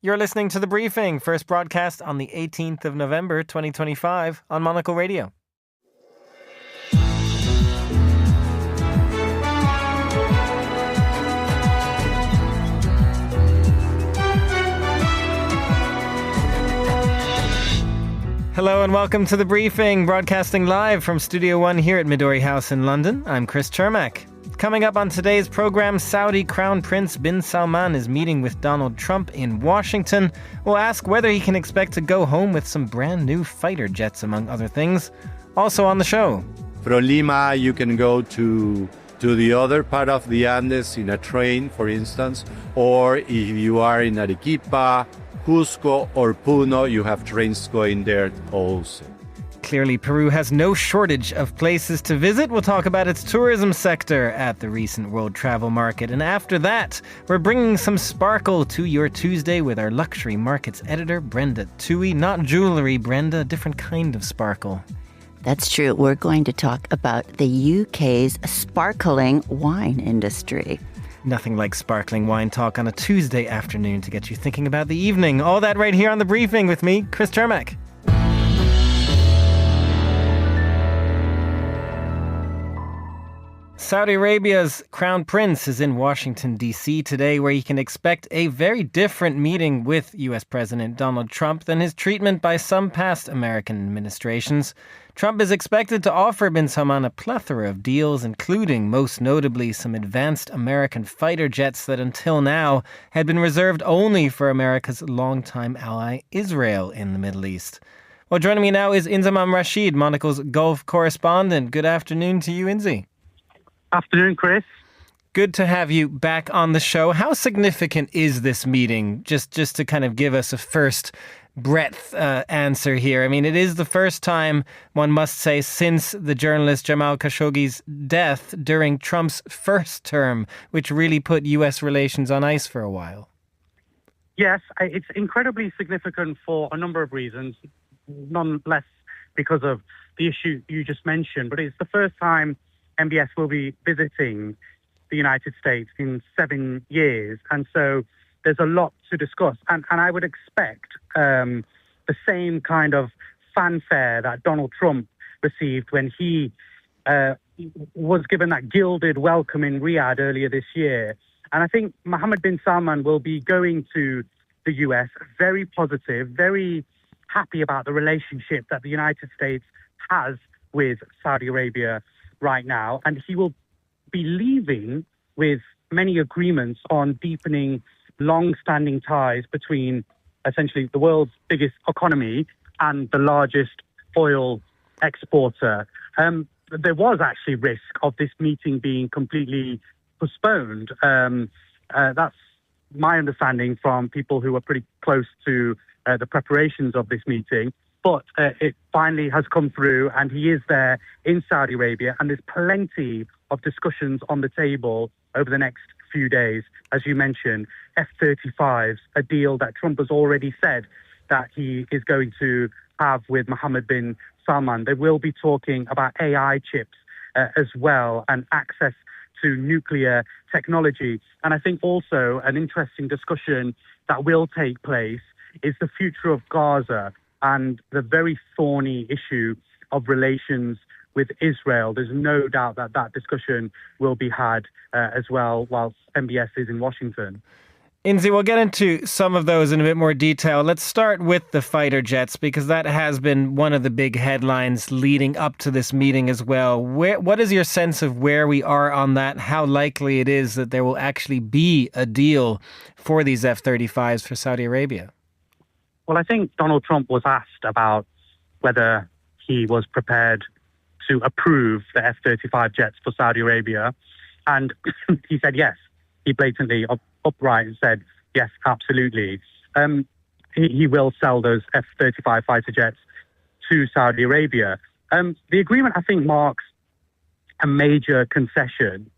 You're listening to The Briefing, first broadcast on the 18th of November 2025 on Monocle Radio. Hello and welcome to The Briefing, broadcasting live from Studio One here at White House in London. I'm Chris Chermak. Coming up on today's program, Saudi Crown Prince bin Salman is meeting with Donald Trump in Washington. We'll ask whether he can expect to go home with some brand new fighter jets, among other things. Also on the show. From Lima, you can go to the other part of the Andes in a train, for instance, or if you are in Arequipa, Cusco or Puno, you have trains going there also. Clearly, Peru has no shortage of places to visit. We'll talk about its tourism sector at the recent World Travel Market. And after that, we're bringing some sparkle to your Tuesday with our luxury markets editor, Brenda Toohey. Not jewellery, Brenda, a different kind of sparkle. That's true. We're going to talk about the UK's sparkling wine industry. Nothing like sparkling wine talk on a Tuesday afternoon to get you thinking about the evening. All that right here on The Briefing with me, Chris Chermak. Saudi Arabia's Crown Prince is in Washington, D.C. today, where he can expect a very different meeting with U.S. President Donald Trump than his treatment by some past American administrations. Trump is expected to offer bin Salman a plethora of deals, including, most notably, some advanced American fighter jets that until now had been reserved only for America's longtime ally, Israel, in the Middle East. Well, joining me now is Inzamam Rashid, Monocle's Gulf correspondent. Good afternoon to you, Inzi. Afternoon, Chris. Good to have you back on the show. How significant is this meeting? Just to kind of give us a first breadth answer here. I mean, it is the first time, one must say, since the journalist Jamal Khashoggi's death during Trump's first term, which really put U.S. relations on ice for a while. Yes, it's incredibly significant for a number of reasons, none less because of the issue you just mentioned, but it's the first time MBS will be visiting the United States in 7 years. And so there's a lot to discuss. And I would expect the same kind of fanfare that Donald Trump received when he was given that gilded welcome in Riyadh earlier this year. And I think Mohammed bin Salman will be going to the US very positive, very happy about the relationship that the United States has with Saudi Arabia right now, and he will be leaving with many agreements on deepening long-standing ties between essentially the world's biggest economy and the largest oil exporter. There was actually risk of this meeting being completely postponed. That's my understanding from people who were pretty close to the preparations of this meeting. But it finally has come through, and he is there in Saudi Arabia, and there's plenty of discussions on the table over the next few days. As you mentioned, F-35s, a deal that Trump has already said that he is going to have with Mohammed bin Salman. They will be talking about AI chips as well, and access to nuclear technology. And I think also an interesting discussion that will take place is the future of Gaza and the very thorny issue of relations with Israel. There's no doubt that that discussion will be had as well whilst MBS is in Washington. Inzi, we'll get into some of those in a bit more detail. Let's start with the fighter jets, because that has been one of the big headlines leading up to this meeting as well. What is your sense of where we are on that? How likely it is that there will actually be a deal for these F-35s for Saudi Arabia? Well, I think Donald Trump was asked about whether he was prepared to approve the F-35 jets for Saudi Arabia. And he said yes. He blatantly, upright, and said, yes, absolutely. He will sell those F-35 fighter jets to Saudi Arabia. The agreement, I think, marks a major concession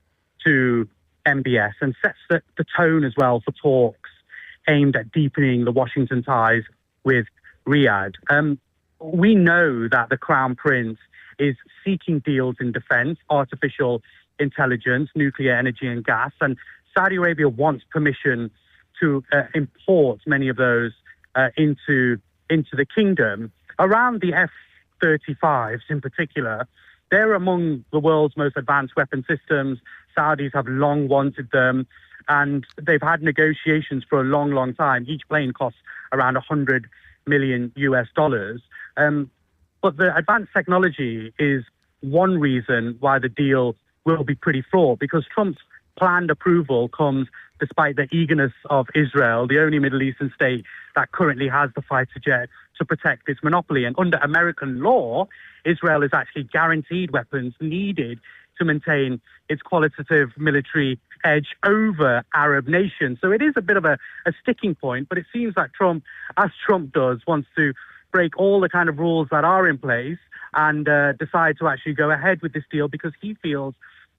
to MBS and sets the tone as well for talks aimed at deepening the Washington ties with Riyadh. We know that the Crown Prince is seeking deals in defense, artificial intelligence, nuclear energy and gas, and Saudi Arabia wants permission to import many of those into the kingdom. Around the F-35s in particular, they're among the world's most advanced weapon systems. Saudis have long wanted them, and they've had negotiations for a long, long time. Each plane costs around $100 million US. But the advanced technology is one reason why the deal will be pretty fraught, because Trump's planned approval comes despite the eagerness of Israel, the only Middle Eastern state that currently has the fighter jet to protect its monopoly. And under American law, Israel is actually guaranteed weapons needed to maintain its qualitative military edge over Arab nations. So it is a bit of a sticking point, but it seems like Trump, as Trump does, wants to break all the kind of rules that are in place and decide to actually go ahead with this deal because he feels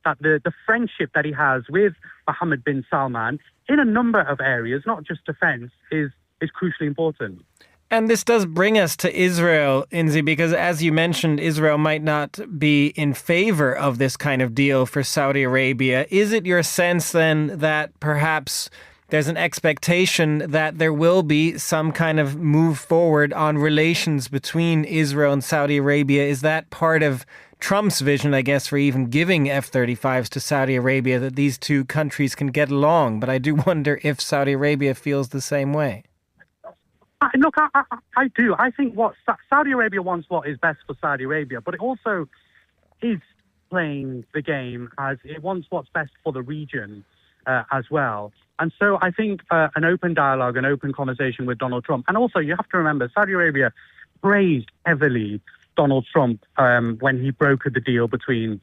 that the friendship that he has with Mohammed bin Salman in a number of areas, not just defense, is crucially important. And this does bring us to Israel, Inzi, because as you mentioned, Israel might not be in favor of this kind of deal for Saudi Arabia. Is it your sense then that perhaps there's an expectation that there will be some kind of move forward on relations between Israel and Saudi Arabia? Is that part of Trump's vision, I guess, for even giving F-35s to Saudi Arabia, that these two countries can get along? But I do wonder if Saudi Arabia feels the same way. Look, I do. I think what Saudi Arabia wants what is best for Saudi Arabia, but it also is playing the game as it wants what's best for the region as well. And so I think an open dialogue, an open conversation with Donald Trump. And also you have to remember, Saudi Arabia praised heavily Donald Trump when he brokered the deal between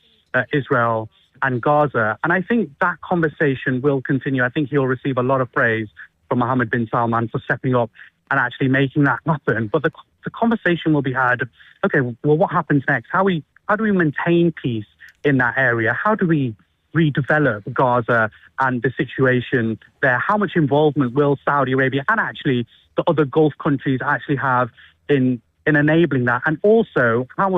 Israel and Gaza. And I think that conversation will continue. I think he'll receive a lot of praise from Mohammed bin Salman for stepping up and actually making that happen. But the conversation will be had, okay, well, what happens next? How do we maintain peace in that area? How do we redevelop Gaza and the situation there? How much involvement will Saudi Arabia and actually the other Gulf countries actually have in enabling that? And also, how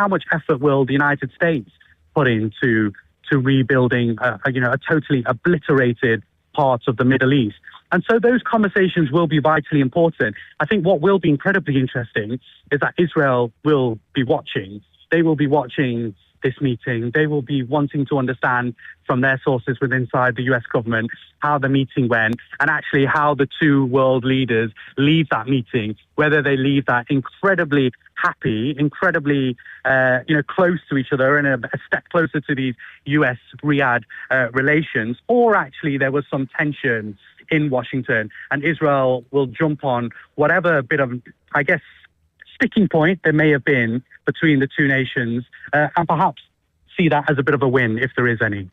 much effort will the United States put into rebuilding a totally obliterated part of the Middle East? And so those conversations will be vitally important. I think what will be incredibly interesting is that Israel will be watching. They will be watching this meeting. They will be wanting to understand from their sources within inside the US government how the meeting went and actually how the two world leaders leave that meeting, whether they leave that incredibly happy, incredibly close to each other and a step closer to these US-Riyadh relations, or actually there was some tension in Washington and Israel will jump on whatever bit of, I guess, sticking point there may have been between the two nations and perhaps see that as a bit of a win if there is any.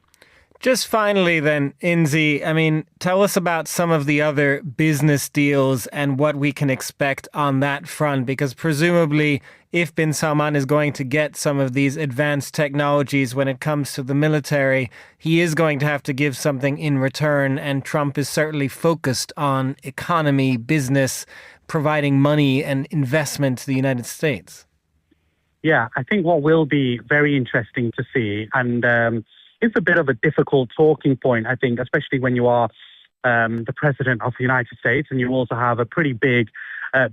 Just finally then, Inzi, I mean, tell us about some of the other business deals and what we can expect on that front, because presumably if bin Salman is going to get some of these advanced technologies when it comes to the military, he is going to have to give something in return, and Trump is certainly focused on economy, business, providing money and investment to the United States. Yeah, I think what will be very interesting to see, and it's a bit of a difficult talking point, I think, especially when you are the president of the United States and you also have a pretty big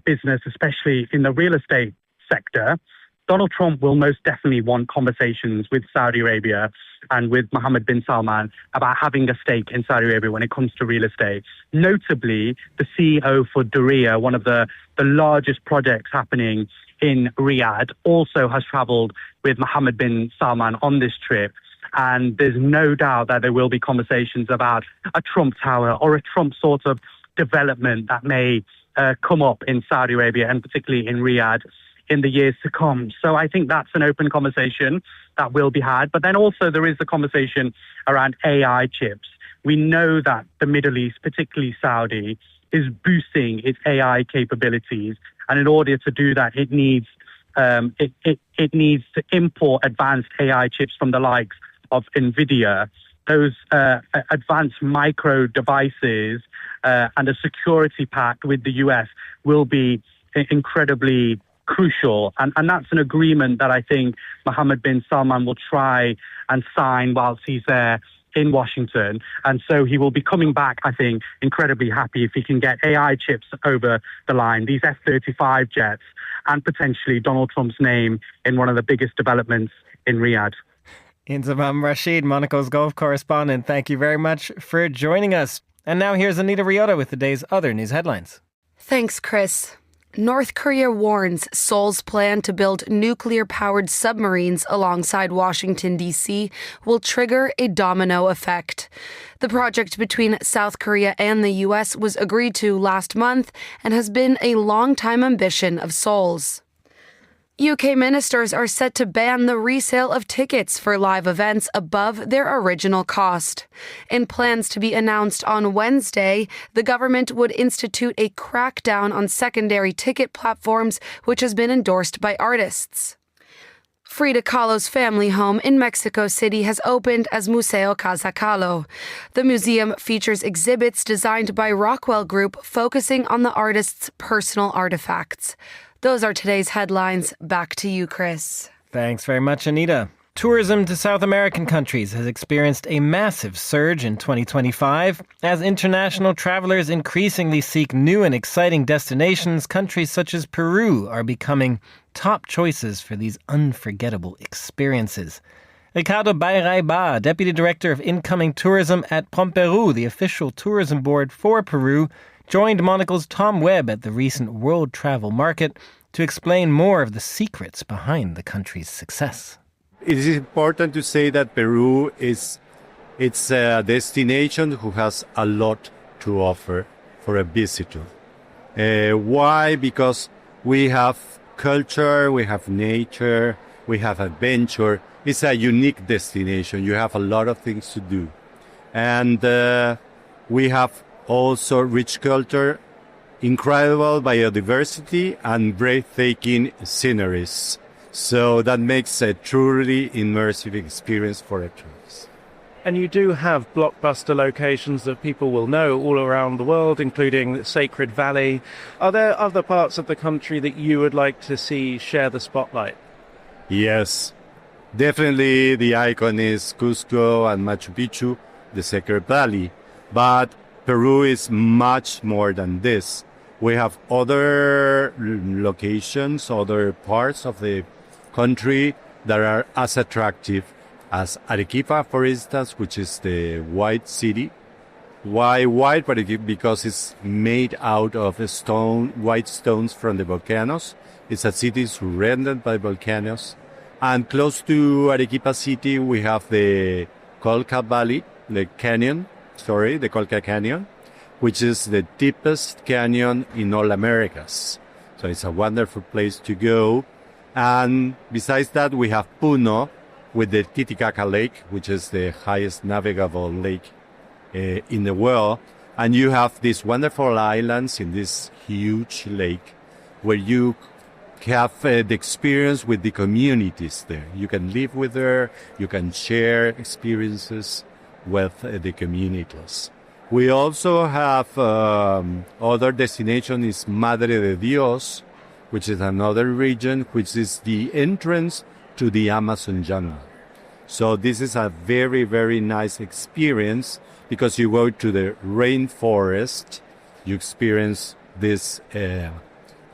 business, especially in the real estate sector. Donald Trump will most definitely want conversations with Saudi Arabia and with Mohammed bin Salman about having a stake in Saudi Arabia when it comes to real estate. Notably, the CEO for Diriyah, one of the largest projects happening in Riyadh, also has traveled with Mohammed bin Salman on this trip. And there's no doubt that there will be conversations about a Trump Tower or a Trump sort of development that may come up in Saudi Arabia and particularly in Riyadh in the years to come. So I think that's an open conversation that will be had. But then also there is the conversation around AI chips. We know that the Middle East, particularly Saudi, is boosting its AI capabilities. And in order to do that, it needs to import advanced AI chips from the likes of NVIDIA. Those advanced micro devices and a security pact with the US will be incredibly crucial. And that's an agreement that I think Mohammed bin Salman will try and sign whilst he's there in Washington. And so he will be coming back, I think, incredibly happy if he can get AI chips over the line, these F-35 jets, and potentially Donald Trump's name in one of the biggest developments in Riyadh. Inzamam Rashid, Monocle's Gulf correspondent, thank you very much for joining us. And now here's Anita Riota with the day's other news headlines. Thanks, Chris. North Korea warns Seoul's plan to build nuclear-powered submarines alongside Washington, D.C. will trigger a domino effect. The project between South Korea and the U.S. was agreed to last month and has been a long-time ambition of Seoul's. UK ministers are set to ban the resale of tickets for live events above their original cost. In plans to be announced on Wednesday, the government would institute a crackdown on secondary ticket platforms, which has been endorsed by artists. Frida Kahlo's family home in Mexico City has opened as Museo Casa Kahlo. The museum features exhibits designed by Rockwell Group focusing on the artist's personal artifacts. Those are today's headlines. Back to you, Chris. Thanks very much, Anita. Tourism to South American countries has experienced a massive surge in 2025. As international travelers increasingly seek new and exciting destinations, countries such as Peru are becoming top choices for these unforgettable experiences. Ricardo Bayraiba, Deputy Director of Incoming Tourism at PROMPERU, the official tourism board for Peru, joined Monocle's Tom Webb at the recent World Travel Market to explain more of the secrets behind the country's success. It is important to say that Peru it's a destination who has a lot to offer for a visitor. Why? Because we have culture, we have nature, we have adventure. It's a unique destination. You have a lot of things to do. And we have also rich culture, incredible biodiversity, and breathtaking sceneries. So that makes a truly immersive experience for a tourist. And you do have blockbuster locations that people will know all around the world, including Sacred Valley. Are there other parts of the country that you would like to see share the spotlight? Yes, definitely the icon is Cusco and Machu Picchu, the Sacred Valley. But Peru is much more than this. We have other locations, other parts of the country that are as attractive as Arequipa, for instance, which is the white city. Why white? Because it's made out of white stones from the volcanoes. It's a city surrounded by volcanoes. And close to Arequipa city, we have the Colca Valley, the Colca Canyon, which is the deepest canyon in all Americas. So it's a wonderful place to go. And besides that, we have Puno with the Titicaca Lake, which is the highest navigable lake in the world. And you have these wonderful islands in this huge lake where you have the experience with the communities there. You can live with there, you can share experiences with the communities. We also have other destination is Madre de Dios, which is another region, which is the entrance to the Amazon jungle. So this is a very, very nice experience because you go to the rainforest, you experience this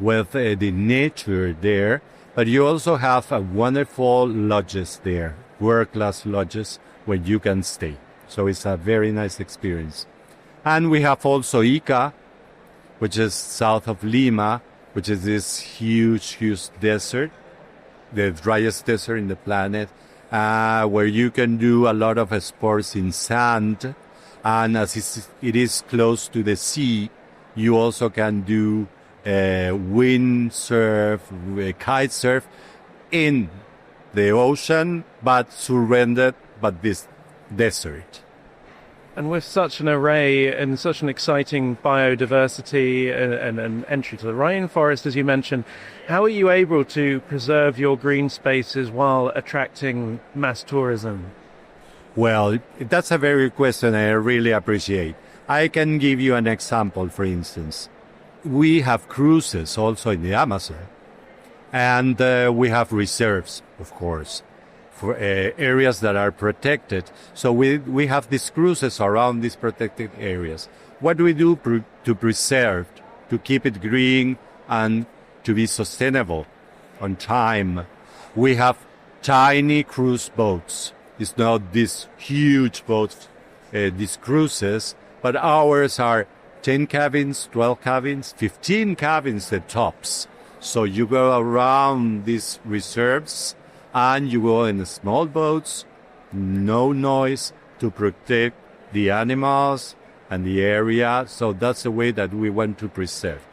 with the nature there, but you also have wonderful lodges there, world-class lodges where you can stay. So it's a very nice experience. And we have also Ica, which is south of Lima, which is this huge desert, the driest desert in the planet, where you can do a lot of sports in sand. And as it is close to the sea, you also can do windsurf, kite surf in the ocean, but surrounded by this desert. And with such an array and such an exciting biodiversity and an entry to the rainforest, as you mentioned, how are you able to preserve your green spaces while attracting mass tourism? Well, that's a very good question I really appreciate. I can give you an example, for instance. We have cruises also in the Amazon, and we have reserves, of course. for areas that are protected. So we have these cruises around these protected areas. What do we do to preserve, to keep it green and to be sustainable on time? We have tiny cruise boats. It's not these huge boats, these cruises, but ours are 10 cabins, 12 cabins, 15 cabins, the tops. So you go around these reserves and you go in small boats, no noise, to protect the animals and the area. So that's the way that we want to preserve.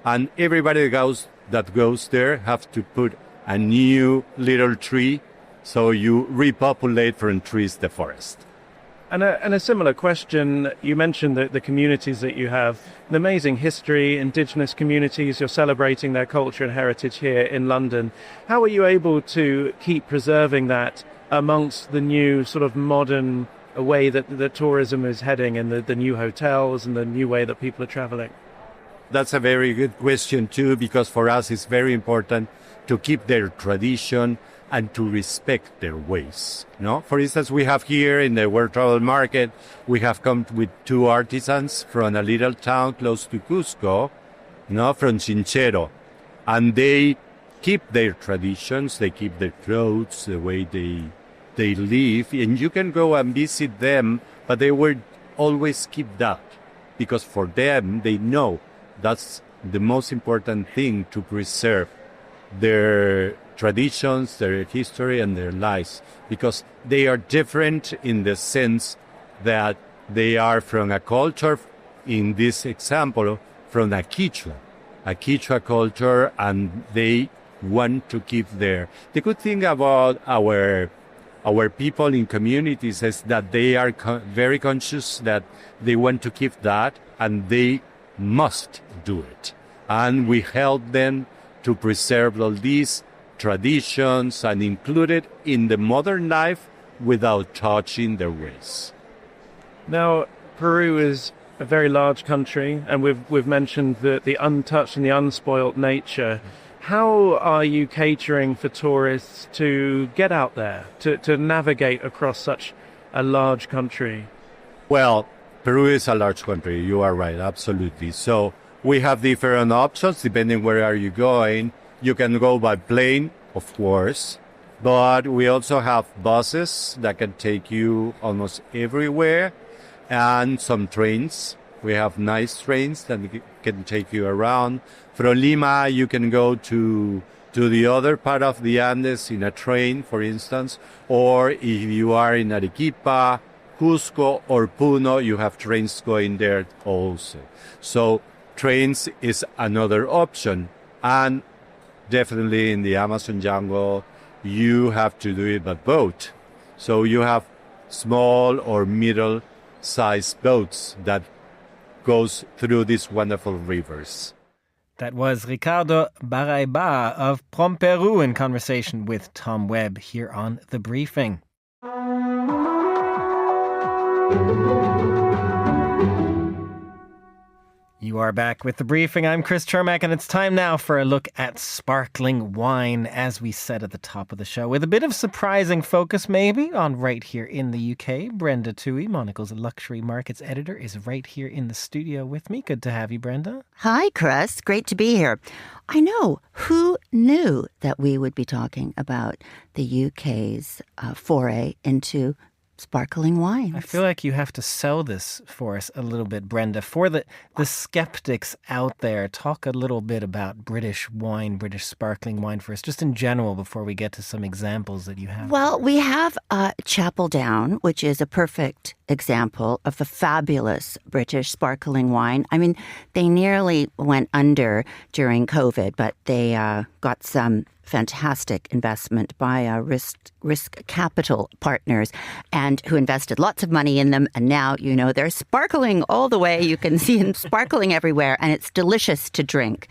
And everybody that goes there have to put a new little tree, so you repopulate from trees the forest. And a similar question, you mentioned the communities that you have, an amazing history, indigenous communities, you're celebrating their culture and heritage here in London. How are you able to keep preserving that amongst the new sort of modern way that tourism is heading and the new hotels and the new way that people are traveling? That's a very good question too, because for us it's very important to keep their tradition and to respect their ways. No? For instance, we have here in the World Travel Market, we have come with two artisans from a little town close to Cusco, from Chinchero. And they keep their traditions, they keep their clothes, the way they live. And you can go and visit them, but they will always keep that. Because for them, they know that's the most important thing, to preserve their traditions, their history, and their lives, because they are different in the sense that they are from a culture, in this example, from a Quechua culture, and they want to keep there. The good thing about our people in communities is that they are very conscious that they want to keep that, and they must do it. And we help them to preserve all these traditions and include it in the modern life without touching their ways. Now, Peru is a very large country, and we've mentioned the untouched and the unspoilt nature. How are you catering for tourists to get out there, to navigate across such a large country? Well, Peru is a large country. You are right, absolutely. So we have different options depending where are you going. You can go by plane, of course, but we also have buses that can take you almost everywhere, and some trains. We have nice trains that can take you around. From Lima, you can go to the other part of the Andes in a train, for instance, or if you are in Arequipa, Cusco, or Puno, you have trains going there also. So trains is another option. And definitely in the Amazon jungle, you have to do it by boat. So you have small or middle-sized boats that goes through these wonderful rivers. That was Ricardo Baraiba of From Peru in conversation with Tom Webb here on The Briefing. You are back with The Briefing. I'm Chris Chermak, and it's time now for a look at sparkling wine, as we said at the top of the show, with a bit of surprising focus maybe on right here in the UK. Brenda Toohey, Monocle's luxury markets editor, is right here in the studio with me. Good to have you, Brenda. Hi, Chris. Great to be here. I know. Who knew that we would be talking about the UK's foray into sparkling wines? I feel like you have to sell this for us a little bit, Brenda. For the skeptics out there, talk a little bit about British wine, British sparkling wine for us, just in general, before we get to some examples that you have. Well, we have Chapel Down, which is a perfect example of a fabulous British sparkling wine. I mean, they nearly went under during COVID, but they got some fantastic investment by risk capital partners, and who invested lots of money in them. And now, they're sparkling all the way. You can see them sparkling everywhere, and it's delicious to drink.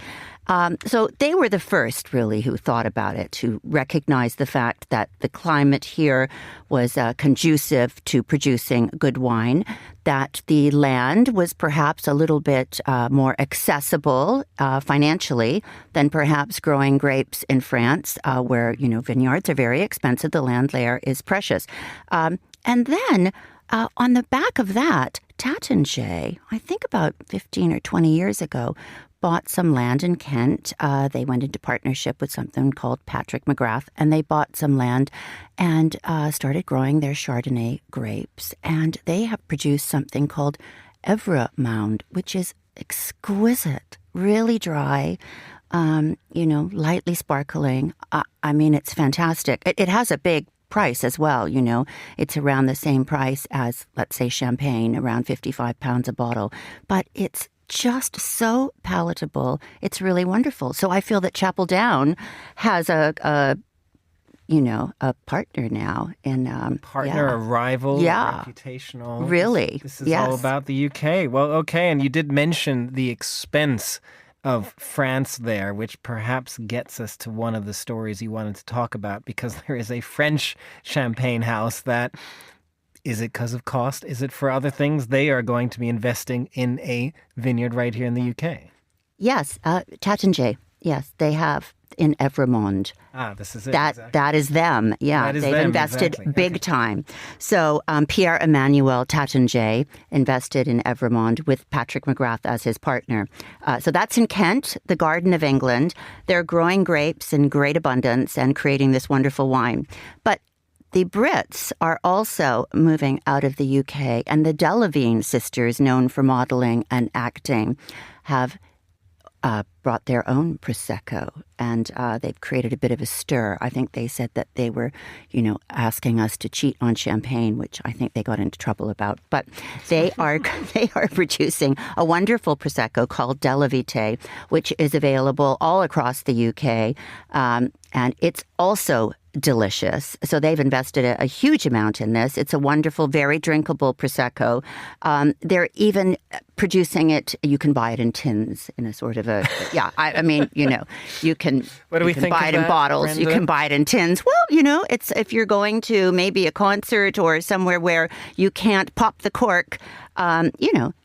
So they were the first, really, who thought about it, who recognized the fact that the climate here was conducive to producing good wine, that the land was perhaps a little bit more accessible financially than perhaps growing grapes in France, where, vineyards are very expensive. The land there is precious. And then on the back of that, Taittinger, I think about 15 or 20 years ago, bought some land in Kent. They went into partnership with something called Patrick McGrath, and they bought some land and started growing their Chardonnay grapes. And they have produced something called Evremonde, which is exquisite, really dry, lightly sparkling. It's fantastic. It has a big price as well, It's around the same price as, let's say, champagne, around £55 a bottle. But it's just so palatable. It's really wonderful. So I feel that Chapel Down has a partner now in a rival, reputational. Really, this is all about the UK. Well, okay, and you did mention the expense of France there, which perhaps gets us to one of the stories you wanted to talk about, because there is a French champagne house that, is it because of cost? Is it for other things? They are going to be investing in a vineyard right here in the UK. Yes, Taittinger. Yes, they have in Evremonde. This is it. That is them. Yeah, they've invested big time. So Pierre-Emmanuel Taittinger invested in Evremonde with Patrick McGrath as his partner. So that's in Kent, the Garden of England. They're growing grapes in great abundance and creating this wonderful wine. But the Brits are also moving out of the UK, and the Delavigne sisters, known for modeling and acting, have brought their own Prosecco, and they've created a bit of a stir. I think they said that they were, asking us to cheat on champagne, which I think they got into trouble about. But they are producing a wonderful Prosecco called Della Vite, which is available all across the UK, and it's also delicious. So they've invested a huge amount in this. It's a wonderful, very drinkable Prosecco. They're even producing it. You can buy it in tins in a sort of a, you can buy it in bottles. Brenda? You can buy it in tins. Well, it's if you're going to maybe a concert or somewhere where you can't pop the cork,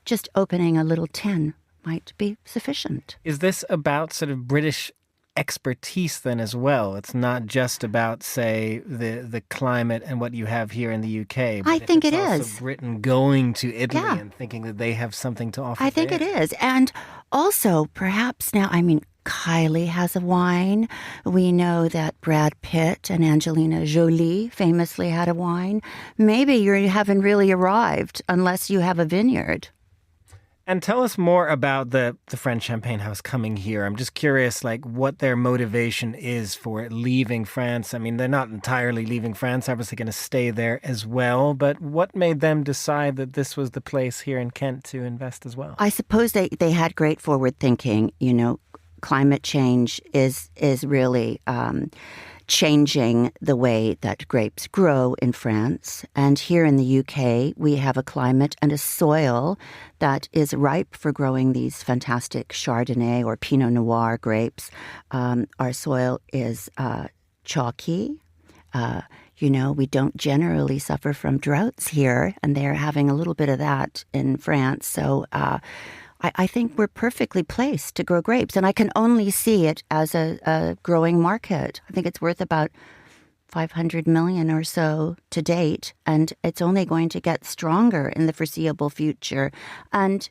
just opening a little tin might be sufficient. Is this about sort of British expertise then as well? It's not just about, say, the climate and what you have here in the UK. But I think it is. Also Britain going to Italy and thinking that they have something to offer. I think it is. And also, perhaps now, Kylie has a wine. We know that Brad Pitt and Angelina Jolie famously had a wine. Maybe you haven't really arrived unless you have a vineyard. And tell us more about the French Champagne House coming here. I'm just curious, what their motivation is for leaving France. They're not entirely leaving France, obviously going to stay there as well. But what made them decide that this was the place here in Kent to invest as well? I suppose they had great forward thinking. Climate change is really changing the way that grapes grow in France. And here in the UK, we have a climate and a soil that is ripe for growing these fantastic Chardonnay or Pinot Noir grapes. Our soil is chalky. We don't generally suffer from droughts here, and they're having a little bit of that in France. So I think we're perfectly placed to grow grapes, and I can only see it as a growing market. I think it's worth about 500 million or so to date, and it's only going to get stronger in the foreseeable future. And,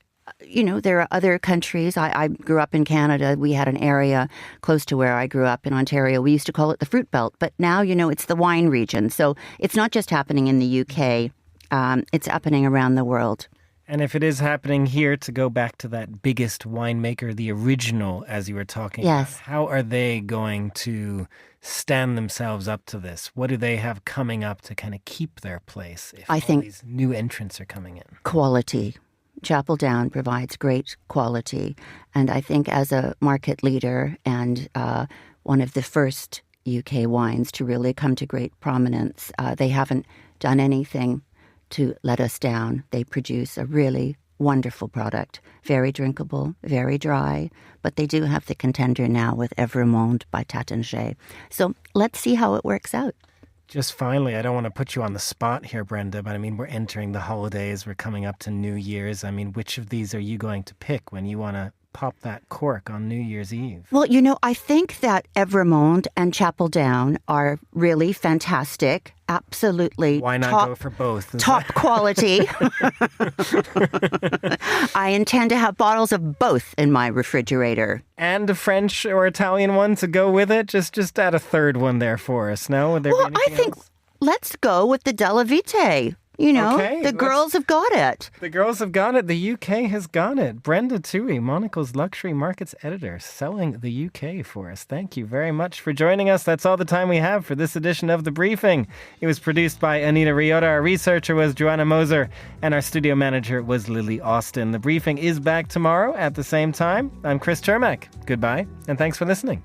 there are other countries. I grew up in Canada. We had an area close to where I grew up in Ontario. We used to call it the fruit belt, but now, it's the wine region. So it's not just happening in the UK. It's happening around the world. And if it is happening here, to go back to that biggest winemaker, the original, as you were talking about, how are they going to stand themselves up to this? What do they have coming up to kind of keep their place if all these new entrants are coming in? Quality. Chapel Down provides great quality. And I think as a market leader and one of the first UK wines to really come to great prominence, they haven't done anything to let us down. They produce a really wonderful product. Very drinkable, very dry, but they do have the contender now with Evremonde by Taittinger. So let's see how it works out. Just finally, I don't want to put you on the spot here, Brenda, but I mean, we're entering the holidays. We're coming up to New Year's. I mean, which of these are you going to pick when you want to pop that cork on New Year's Eve? Well, I think that Evremonde and Chapel Down are really fantastic. Absolutely. Why not go for both? Top quality. I intend to have bottles of both in my refrigerator. And a French or Italian one to go with it? Just add a third one there for us, no? Would there be anything I think else? Let's go with the Della Vite. Okay, the girls have got it. The girls have got it. The UK has got it. Brenda Toohey, Monocle's luxury markets editor, selling the UK for us. Thank you very much for joining us. That's all the time we have for this edition of The Briefing. It was produced by Anita Riota. Our researcher was Joanna Moser, and our studio manager was Lily Austin. The Briefing is back tomorrow at the same time. I'm Chris Chermak. Goodbye, and thanks for listening.